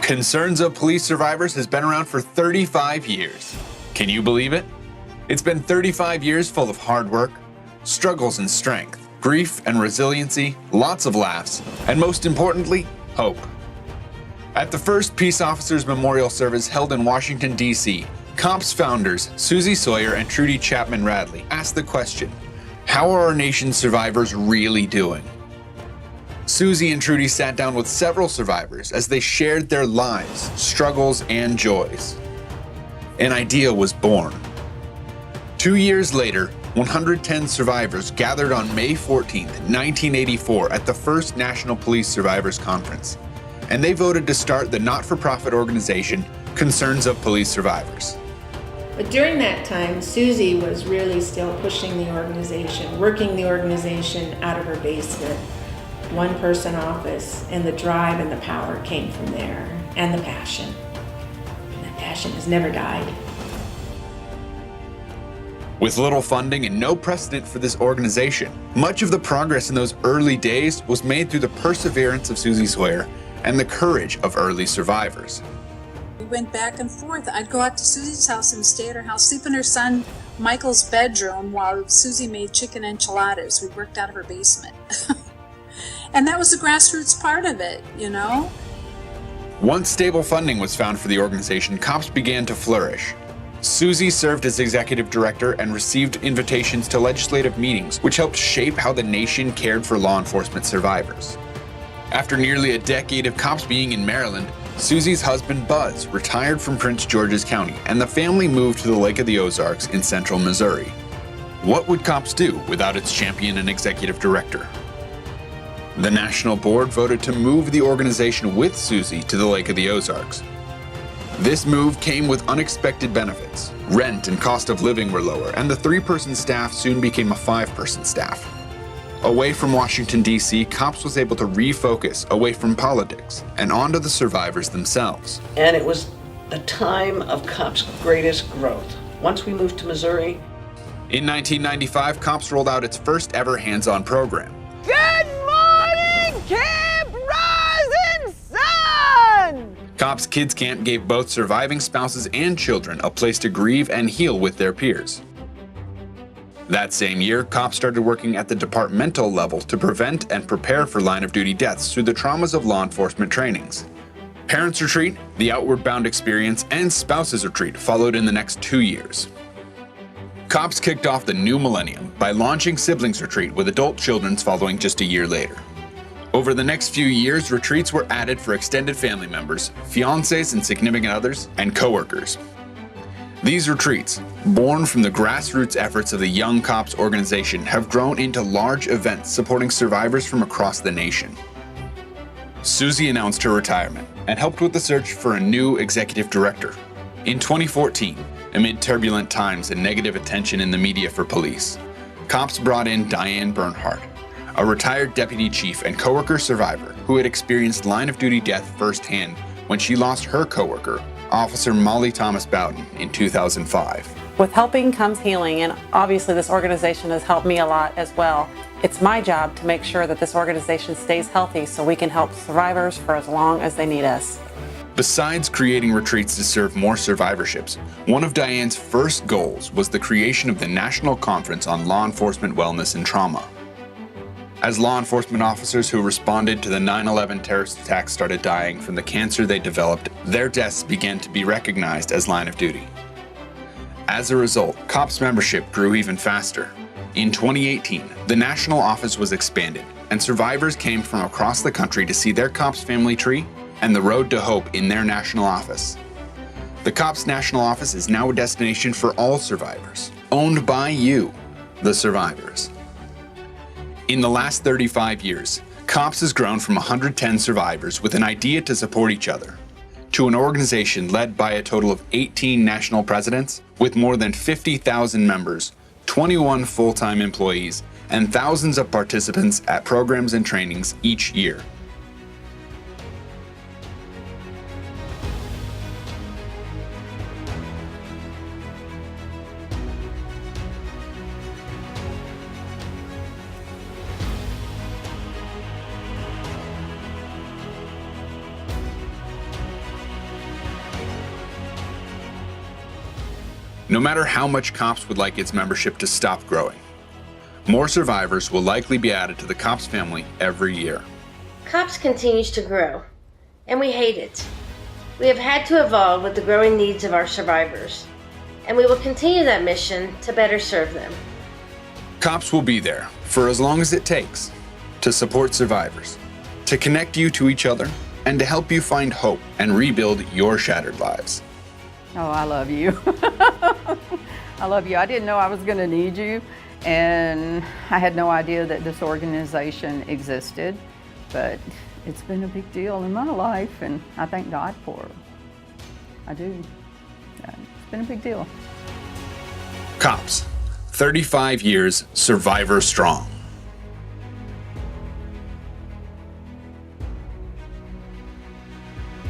Concerns of Police Survivors has been around for 35 years. Can you believe it? It's been 35 years full of hard work, struggles and strength, grief and resiliency, lots of laughs, and most importantly, hope. At the first Peace Officers Memorial Service held in Washington, D.C., C.O.P.S founders Susie Sawyer and Trudy Chapman Radley asked the question, how are our nation's survivors really doing? Susie and Trudy sat down with several survivors as they shared their lives, struggles, and joys. An idea was born. 2 years later, 110 survivors gathered on May 14, 1984 at the first National Police Survivors Conference, and they voted to start the not-for-profit organization Concerns of Police Survivors. But during that time, Susie was really still pushing the organization, working the organization out of her basement, one-person office, and the drive and the power came from there, and the passion. And that passion has never died. With little funding and no precedent for this organization, much of the progress in those early days was made through the perseverance of Susie Sawyer and the courage of early survivors. We went back and forth. I'd go out to Susie's house and stay at her house, sleep in her son Michael's bedroom while Susie made chicken enchiladas. We worked out of her basement. And that was the grassroots part of it, you know? Once stable funding was found for the organization, C.O.P.S began to flourish. Susie served as executive director and received invitations to legislative meetings, which helped shape how the nation cared for law enforcement survivors. After nearly a decade of C.O.P.S being in Maryland, Susie's husband Buzz retired from Prince George's County, and the family moved to the Lake of the Ozarks in central Missouri. What would C.O.P.S do without its champion and executive director? The National Board voted to move the organization with Susie to the Lake of the Ozarks. This move came with unexpected benefits. Rent and cost of living were lower, and the 3-person staff soon became a 5-person staff. Away from Washington, D.C., C.O.P.S was able to refocus away from politics and onto the survivors themselves. And it was the time of C.O.P.S greatest growth. Once we moved to Missouri. In 1995, C.O.P.S rolled out its first ever hands-on program. Good morning, Camp Rising Sun! C.O.P.S Kids Camp gave both surviving spouses and children a place to grieve and heal with their peers. That same year, C.O.P.S started working at the departmental level to prevent and prepare for line-of-duty deaths through the traumas of law enforcement trainings. Parents Retreat, the Outward Bound Experience, and Spouses Retreat followed in the next 2 years. C.O.P.S kicked off the new millennium by launching Siblings Retreat with adult children's following just a year later. Over the next few years, retreats were added for extended family members, fiancés and significant others, and coworkers. These retreats, born from the grassroots efforts of the young C.O.P.S organization, have grown into large events supporting survivors from across the nation. Susie announced her retirement and helped with the search for a new executive director. In 2014, amid turbulent times and negative attention in the media for police, C.O.P.S brought in Diane Bernhardt, a retired deputy chief and coworker survivor who had experienced line-of-duty death firsthand when she lost her coworker, Officer Molly Thomas Bowden, in 2005. With helping comes healing, and obviously this organization has helped me a lot as well. It's my job to make sure that this organization stays healthy so we can help survivors for as long as they need us. Besides creating retreats to serve more survivorships, one of Diane's first goals was the creation of the National Conference on Law Enforcement Wellness and Trauma. As law enforcement officers who responded to the 9/11 terrorist attacks started dying from the cancer they developed, their deaths began to be recognized as line of duty. As a result, C.O.P.S membership grew even faster. In 2018, the national office was expanded, and survivors came from across the country to see their C.O.P.S family tree and the road to hope in their national office. The C.O.P.S national office is now a destination for all survivors, owned by you, the survivors. In the last 35 years, C.O.P.S has grown from 110 survivors with an idea to support each other, to an organization led by a total of 18 national presidents with more than 50,000 members, 21 full-time employees, and thousands of participants at programs and trainings each year. no matter how much C.O.P.S would like its membership to stop growing. More survivors will likely be added to the C.O.P.S family every year. C.O.P.S continues to grow, and we hate it. We have had to evolve with the growing needs of our survivors, and we will continue that mission to better serve them. C.O.P.S will be there for as long as it takes to support survivors, to connect you to each other, and to help you find hope and rebuild your shattered lives. Oh, I love you. I love you. I didn't know I was going to need you, and I had no idea that this organization existed, but it's been a big deal in my life, and I thank God for it. I do. It's been a big deal. C.O.P.S, 35 years, survivor strong.